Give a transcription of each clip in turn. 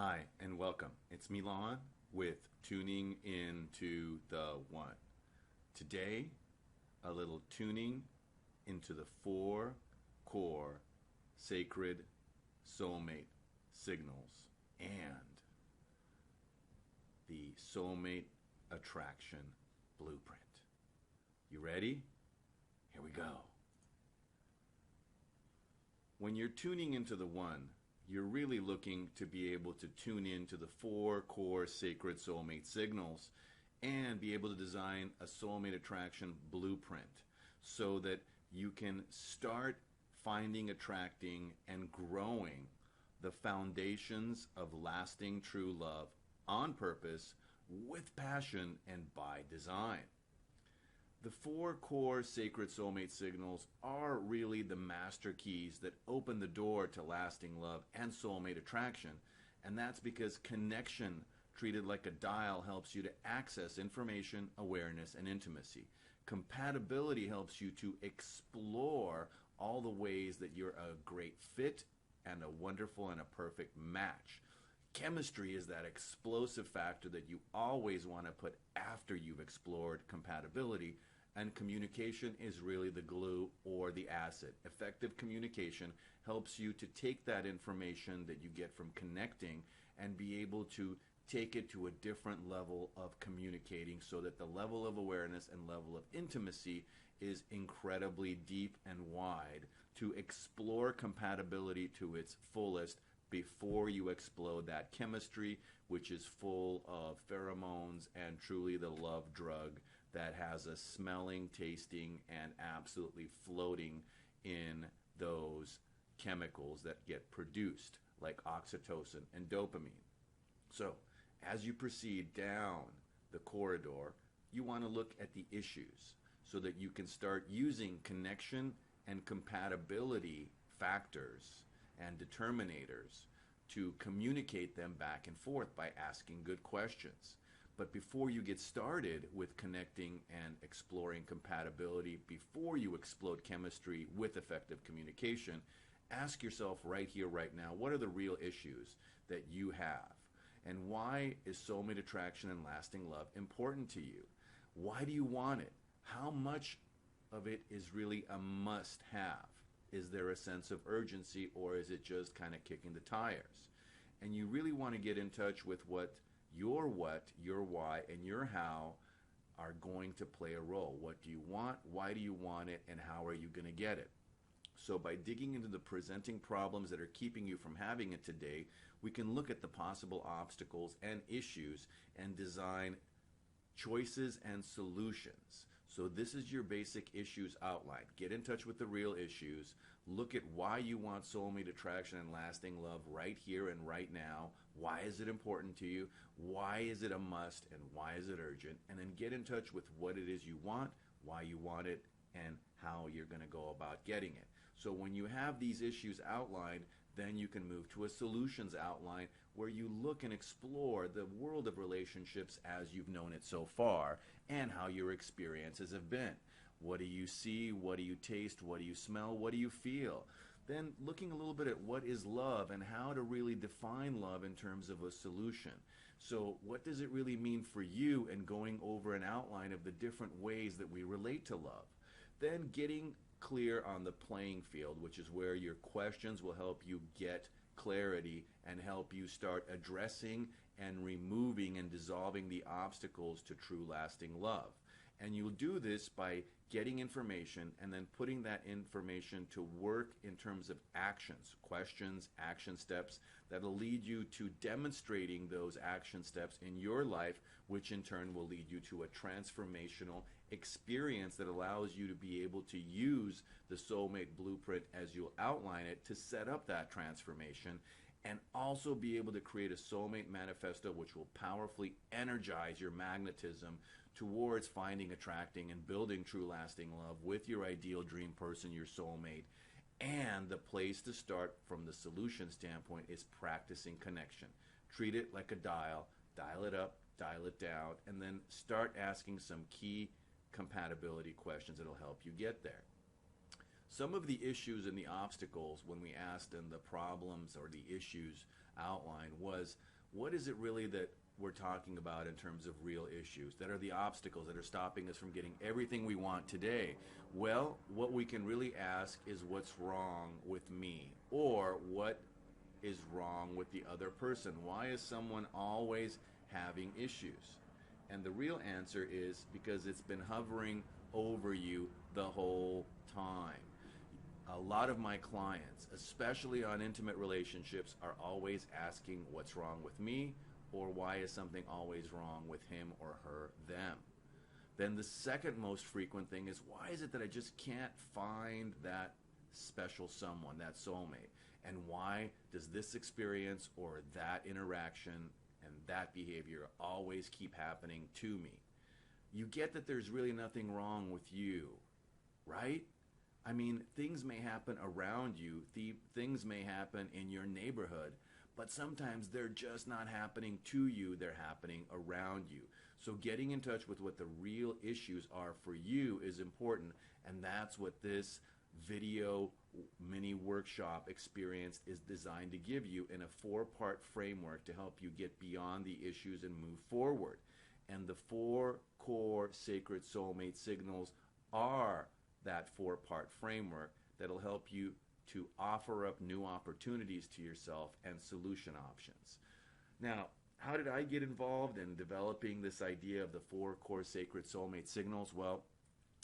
Hi, and welcome. It's Milan with Tuning into the One. Today, a little tuning into the four core sacred soulmate signals and the soulmate attraction blueprint. You ready? Here we go. When you're tuning into the One, you're really looking to be able to tune in to the four core sacred soulmate signals and be able to design a soulmate attraction blueprint so that you can start finding, attracting, and growing the foundations of lasting true love on purpose, with passion, and by design. The four core sacred soulmate signals are really the master keys that open the door to lasting love and soulmate attraction. And that's because connection, treated like a dial, helps you to access information, awareness, and intimacy. Compatibility helps you to explore all the ways that you're a great fit and a wonderful and a perfect match. Chemistry is that explosive factor that you always want to put after you've explored compatibility, and communication is really the glue or the acid. Effective communication helps you to take that information that you get from connecting and be able to take it to a different level of communicating so that the level of awareness and level of intimacy is incredibly deep and wide to explore compatibility to its fullest before you explode that chemistry, which is full of pheromones and truly the love drug that has us smelling, tasting, and absolutely floating in those chemicals that get produced, like oxytocin and dopamine. So, as you proceed down the corridor, you want to look at the issues so that you can start using connection and compatibility factors and determinators to communicate them back and forth by asking good questions. But before you get started with connecting and exploring compatibility, before you explode chemistry with effective communication, ask yourself right here, right now, what are the real issues that you have? And why is soulmate attraction and lasting love important to you? Why do you want it? How much of it is really a must-have? Is there a sense of urgency, or is it just kind of kicking the tires? And you really want to get in touch with what, your why, and your how are going to play a role. What do you want? Why do you want it? And how are you going to get it? So by digging into the presenting problems that are keeping you from having it today, we can look at the possible obstacles and issues and design choices and solutions. So this is your basic issues outline. Get in touch with the real issues. Look at why you want soulmate attraction and lasting love right here and right now. Why is it important to you? Why is it a must? And why is it urgent? And then get in touch with what it is you want, why you want it, and how you're going to go about getting it. So when you have these issues outlined, then you can move to a solutions outline where you look and explore the world of relationships as you've known it so far and how your experiences have been. What do you see? What do you taste? What do you smell? What do you feel? Then looking a little bit at what is love and how to really define love in terms of a solution. So what does it really mean for you, and going over an outline of the different ways that we relate to love. Then getting clear on the playing field, which is where your questions will help you get clarity and help you start addressing and removing and dissolving the obstacles to true lasting love. And you'll do this by getting information and then putting that information to work in terms of actions, questions, action steps that'll lead you to demonstrating those action steps in your life, which in turn will lead you to a transformational experience that allows you to be able to use the soulmate blueprint as you'll outline it to set up that transformation, and also be able to create a soulmate manifesto which will powerfully energize your magnetism towards finding, attracting, and building true lasting love with your ideal dream person, your soulmate. And the place to start from the solution standpoint is practicing connection. Treat it like a dial it up, dial it down, and then start asking some key compatibility questions that'll help you get there. Some of the issues and the obstacles when we asked, and the problems or the issues outlined, was what is it really that we're talking about in terms of real issues that are the obstacles that are stopping us from getting everything we want today? Well, what we can really ask is what's wrong with me, or what is wrong with the other person? Why is someone always having issues? And the real answer is because it's been hovering over you the whole time. A lot of my clients, especially on intimate relationships, are always asking what's wrong with me, or why is something always wrong with him or her, them. Then the second most frequent thing is, why is it that I just can't find that special someone, that soulmate? And why does this experience or that interaction and that behavior always keep happening to me? You get that there's really nothing wrong with you, right? I mean, things may happen around you, things may happen in your neighborhood, but sometimes they're just not happening to you, they're happening around you. So getting in touch with what the real issues are for you is important, and that's what this video mini workshop experience is designed to give you, in a 4-part framework to help you get beyond the issues and move forward. And the 4 core sacred soulmate signals are that 4-part framework that'll help you to offer up new opportunities to yourself and solution options. Now, how did I get involved in developing this idea of the 4 core sacred soulmate signals? Well,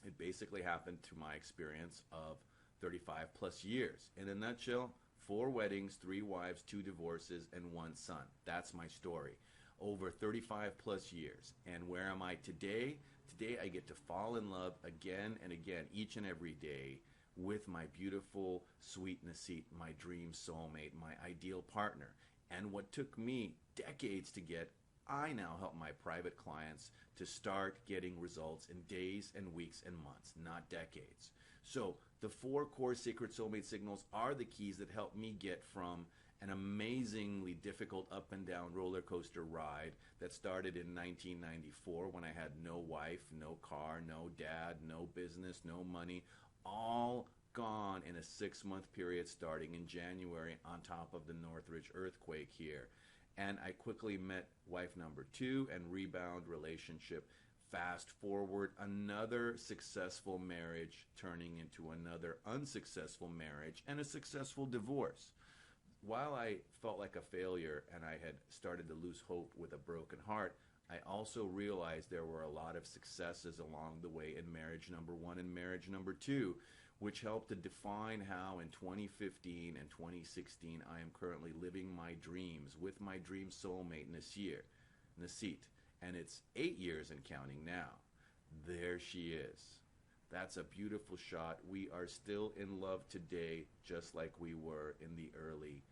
it basically happened through my experience of 35 plus years. In a nutshell, 4 weddings, 3 wives, 2 divorces, and 1 son. That's my story. Over 35 plus years. And where am I today? Today I get to fall in love again and again, each and every day, with my beautiful, sweet Naseet, my dream soulmate, my ideal partner. And what took me decades to get, I now help my private clients to start getting results in days and weeks and months, not decades. So the 4 core sacred soulmate signals are the keys that help me get from an amazingly difficult up and down roller coaster ride that started in 1994 when I had no wife, no car, no dad, no business, no money, all gone in a 6-month period starting in January on top of the Northridge earthquake here. And I quickly met wife number 2 and rebound relationship. Fast forward, another successful marriage turning into another unsuccessful marriage and a successful divorce. While I felt like a failure and I had started to lose hope with a broken heart, I also realized there were a lot of successes along the way in marriage number 1 and marriage number 2, which helped to define how in 2015 and 2016 I am currently living my dreams with my dream soulmate Naseet. And it's 8 years and counting now. There she is. That's a beautiful shot. We are still in love today, just like we were in the early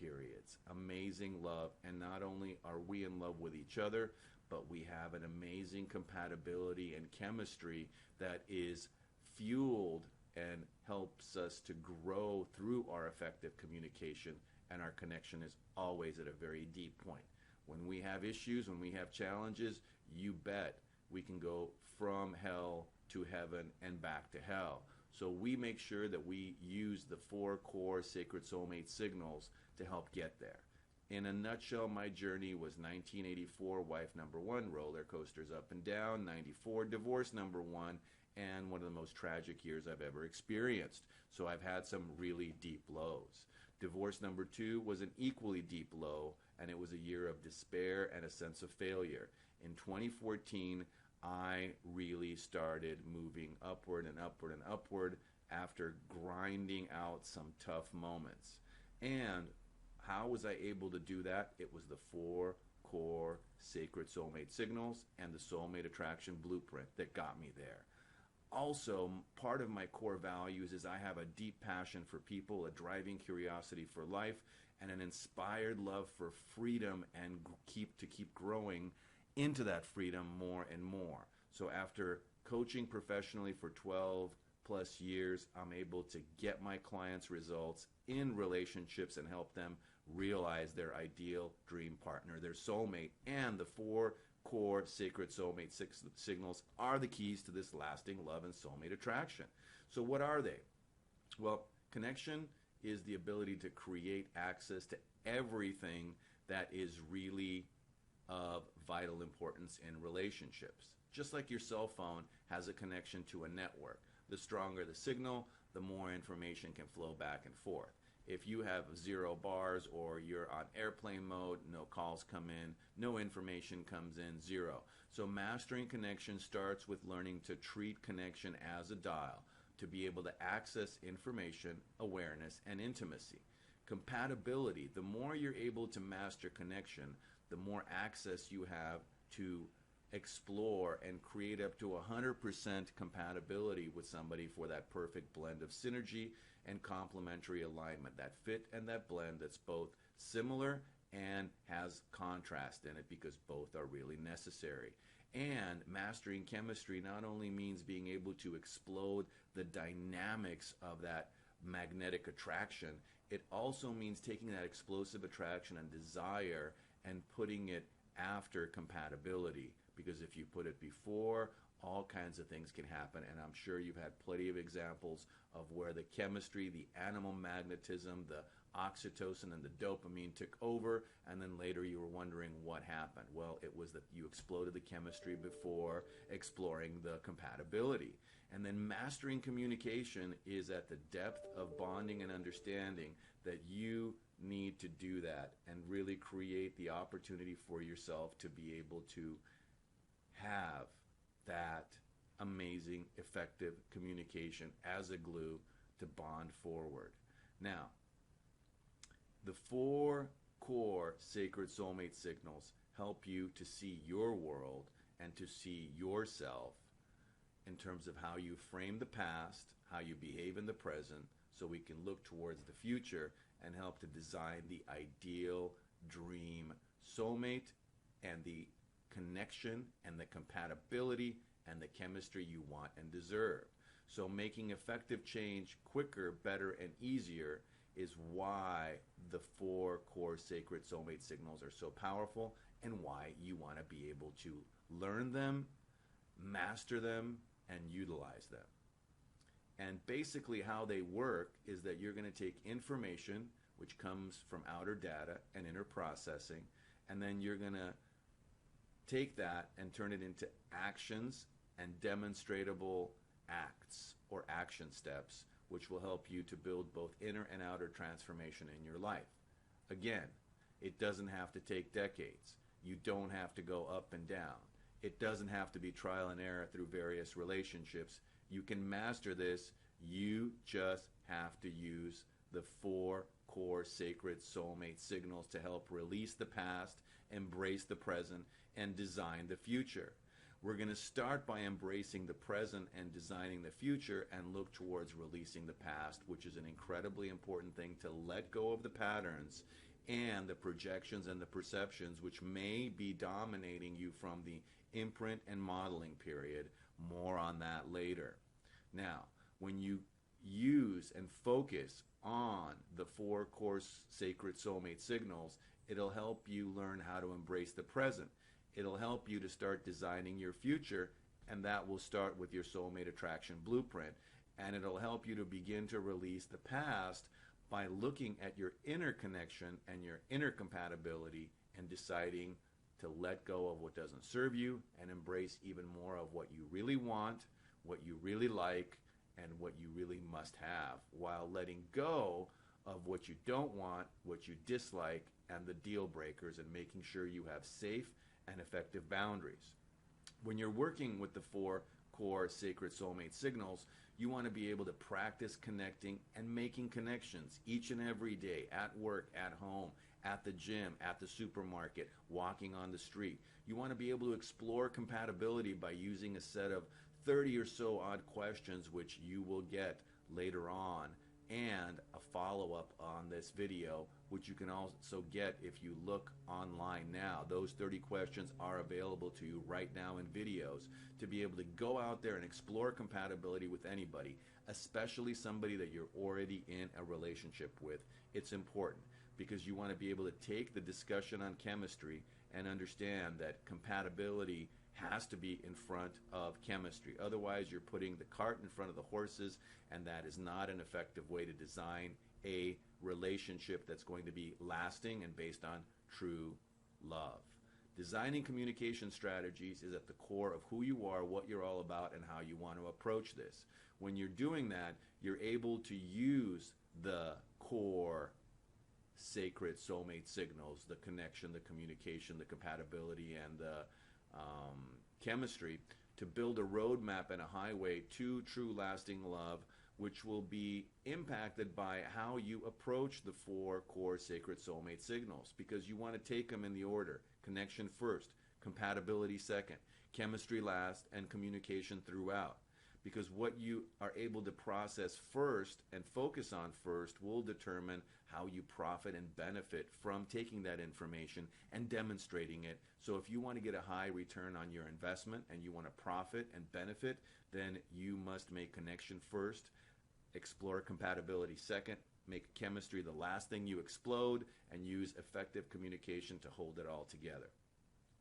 periods. Amazing love. And not only are we in love with each other, but we have an amazing compatibility and chemistry that is fueled and helps us to grow through our effective communication. And our connection is always at a very deep point. When we have issues, when we have challenges, you bet we can go from hell to heaven and back to hell. So we make sure that we use the 4 core sacred soulmate signals to help get there. In a nutshell, my journey was 1984, wife number 1, roller coasters up and down, 94, divorce number 1, and one of the most tragic years I've ever experienced. So I've had some really deep lows. Divorce number 2 was an equally deep low, and it was a year of despair and a sense of failure. In 2014, I really started moving upward and upward and upward after grinding out some tough moments. And how was I able to do that? It was the 4 core sacred soulmate signals and the soulmate attraction blueprint that got me there. Also, part of my core values is I have a deep passion for people, a driving curiosity for life, and an inspired love for freedom, and keep growing into that freedom more and more. So after coaching professionally for 12 plus years, I'm able to get my clients results in relationships and help them realize their ideal dream partner, their soulmate. And the 4 core sacred soulmate signals are the keys to this lasting love and soulmate attraction. So what are they? Well, connection is the ability to create access to everything that is really of vital importance in relationships. Just like your cell phone has a connection to a network. The stronger the signal, the more information can flow back and forth. If you have 0 bars or you're on airplane mode, no calls come in, no information comes in, 0. So mastering connection starts with learning to treat connection as a dial, to be able to access information, awareness, and intimacy. Compatibility, the more you're able to master connection, the more access you have to explore and create up to 100% compatibility with somebody for that perfect blend of synergy and complementary alignment, that fit and that blend that's both similar and has contrast in it, because both are really necessary. And mastering chemistry not only means being able to explode the dynamics of that magnetic attraction, it also means taking that explosive attraction and desire and putting it after compatibility. Because if you put it before, all kinds of things can happen. And I'm sure you've had plenty of examples of where the chemistry, the animal magnetism, the oxytocin and the dopamine took over, and then later you were wondering what happened. Well, it was that you exploded the chemistry before exploring the compatibility. And then mastering communication is at the depth of bonding and understanding that you need to do that and really create the opportunity for yourself to be able to have that amazing, effective communication as a glue to bond forward. Now, the 4 core sacred soulmate signals help you to see your world and to see yourself in terms of how you frame the past, how you behave in the present, so we can look towards the future and help to design the ideal dream soulmate and the connection and the compatibility and the chemistry you want and deserve. So making effective change quicker, better, and easier is why the 4 core sacred soulmate signals are so powerful, and why you want to be able to learn them, master them, and utilize them. And basically how they work is that you're going to take information which comes from outer data and inner processing, and then you're going to take that and turn it into actions and demonstratable acts or action steps, which will help you to build both inner and outer transformation in your life. Again, it doesn't have to take decades. You don't have to go up and down. It doesn't have to be trial and error through various relationships. You can master this. You just have to use the 4 core sacred soulmate signals to help release the past, embrace the present, and design the future. We're going to start by embracing the present and designing the future, and look towards releasing the past, which is an incredibly important thing, to let go of the patterns and the projections and the perceptions which may be dominating you from the imprint and modeling period. More on that later. Now, when you use and focus on the 4 core sacred soulmate signals, it'll help you learn how to embrace the present. It'll help you to start designing your future, and that will start with your soulmate attraction blueprint. And it'll help you to begin to release the past by looking at your inner connection and your inner compatibility and deciding to let go of what doesn't serve you and embrace even more of what you really want, what you really like, and what you really must have, while letting go of what you don't want, what you dislike, and the deal breakers, and making sure you have safe and effective boundaries. When you're working with the 4 core sacred soulmate signals, you want to be able to practice connecting and making connections each and every day, at work, at home, at the gym, at the supermarket, walking on the street. You want to be able to explore compatibility by using a set of 30 or so odd questions, which you will get later on, and a follow-up on this video, which you can also get if you look online now. Those 30 questions are available to you right now in videos, to be able to go out there and explore compatibility with anybody, especially somebody that you're already in a relationship with. It's important because you want to be able to take the discussion on chemistry and understand that compatibility has to be in front of chemistry. Otherwise, you're putting the cart in front of the horses, and that is not an effective way to design a relationship that's going to be lasting and based on true love. Designing communication strategies is at the core of who you are, what you're all about, and how you want to approach this. When you're doing that, you're able to use the core sacred soulmate signals, the connection, the communication, the compatibility, and the chemistry to build a roadmap and a highway to true lasting love, which will be impacted by how you approach the 4 core sacred soulmate signals, because you want to take them in the order: connection first, compatibility second, chemistry last, and communication throughout. Because what you are able to process first and focus on first will determine how you profit and benefit from taking that information and demonstrating it. So if you want to get a high return on your investment and you want to profit and benefit, then you must make connection first, explore compatibility second, make chemistry the last thing you explode, and use effective communication to hold it all together.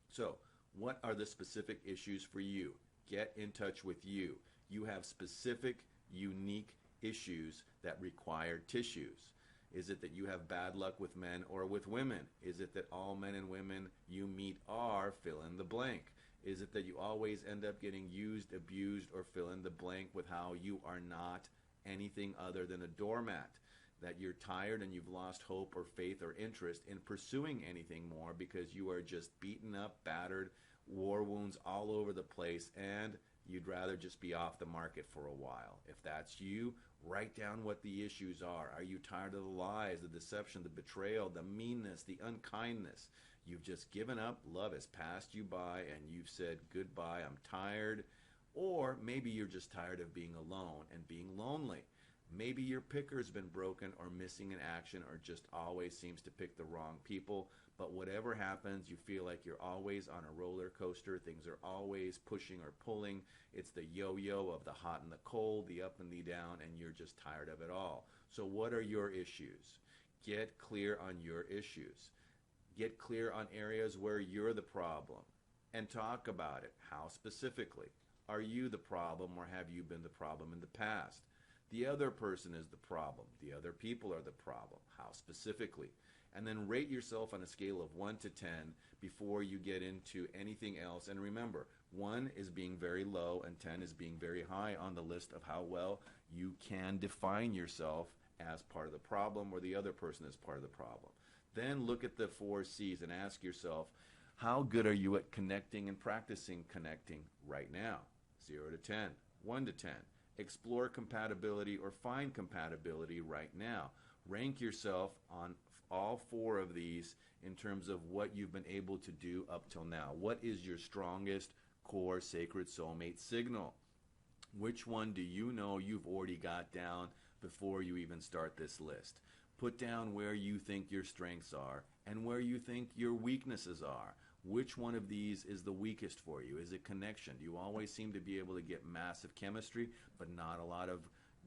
So what are the specific issues for you? Get in touch with you. You have specific, unique issues that require tissues. Is it that you have bad luck with men or with women? Is it that all men and women you meet are fill in the blank? Is it that you always end up getting used, abused, or fill in the blank with how you are not anything other than a doormat? That you're tired and you've lost hope or faith or interest in pursuing anything more because you are just beaten up, battered, war wounds all over the place, and you'd rather just be off the market for a while. If that's you, write down what the issues are. Are you tired of the lies, the deception, the betrayal, the meanness, the unkindness? You've just given up. Love has passed you by and you've said, goodbye, I'm tired. Or maybe you're just tired of being alone and being lonely. Maybe your picker's been broken or missing in action or just always seems to pick the wrong people. But whatever happens, you feel like you're always on a roller coaster. Things are always pushing or pulling. It's the yo-yo of the hot and the cold, the up and the down, and you're just tired of it all. So what are your issues? Get clear on your issues. Get clear on areas where you're the problem and talk about it. How specifically? Are you the problem, or have you been the problem in the past? The other person is the problem. The other people are the problem. How specifically? And then rate yourself on a scale of 1 to 10 before you get into anything else. And remember, 1 is being very low and 10 is being very high on the list of how well you can define yourself as part of the problem or the other person as part of the problem. Then look at the 4 C's and ask yourself, how good are you at connecting and practicing connecting right now? 0 to 10, 1 to 10. Explore compatibility or find compatibility right now. Rank yourself on all 4 of these in terms of what you've been able to do up till now. What is your strongest core sacred soulmate signal? Which one do you know you've already got down before you even start this list? Put down where you think your strengths are and where you think your weaknesses are. Which one of these is the weakest for you? Is it connection? Do you always seem to be able to get massive chemistry but not a lot of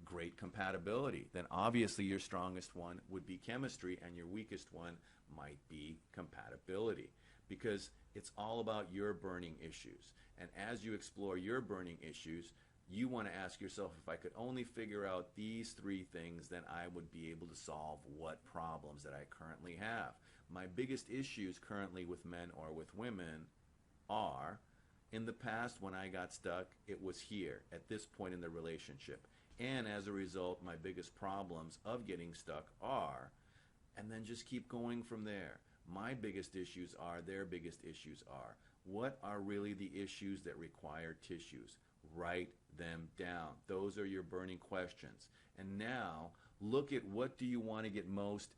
great compatibility? Then obviously your strongest one would be chemistry and your weakest one might be compatibility, because it's all about your burning issues. And as you explore your burning issues, you want to ask yourself, if I could only figure out these 3 things, then I would be able to solve what problems that I currently have. My biggest issues currently with men or with women are, in the past when I got stuck, it was here, at this point in the relationship. And as a result, my biggest problems of getting stuck are, and then just keep going from there. My biggest issues are, their biggest issues are. What are really the issues that require tissues? Write them down. Those are your burning questions. And now, look at what do you want to get most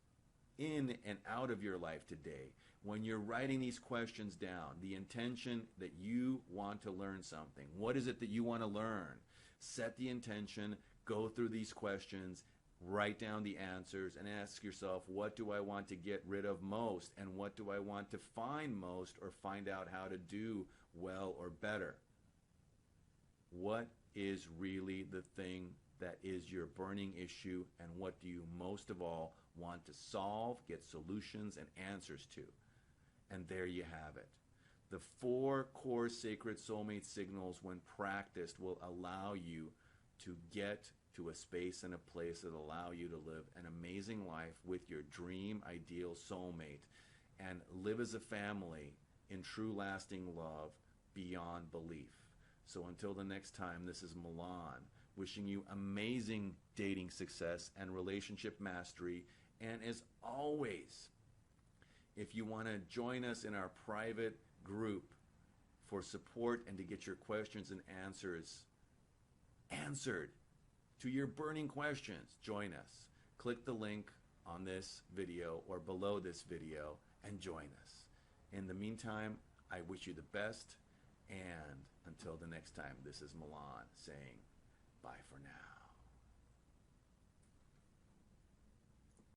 in and out of your life today. When you're writing these questions down, the intention that you want to learn something. What is it that you want to learn? Set the intention, go through these questions, write down the answers, and ask yourself, what do I want to get rid of most? And what do I want to find most or find out how to do well or better? What is really the thing that is your burning issue, and what do you most of all want to solve, get solutions and answers to? And there you have it. The 4 core sacred soulmate signals, when practiced, will allow you to get to a space and a place that allow you to live an amazing life with your dream ideal soulmate. and live as a family in true lasting love beyond belief. So until the next time, this is Milan, wishing you amazing dating success and relationship mastery. And as always, if you want to join us in our private group for support and to get your questions and answers answered to your burning questions, join us. Click the link on this video or below this video and join us. In the meantime, I wish you the best, and until the next time, this is Milan saying bye for now.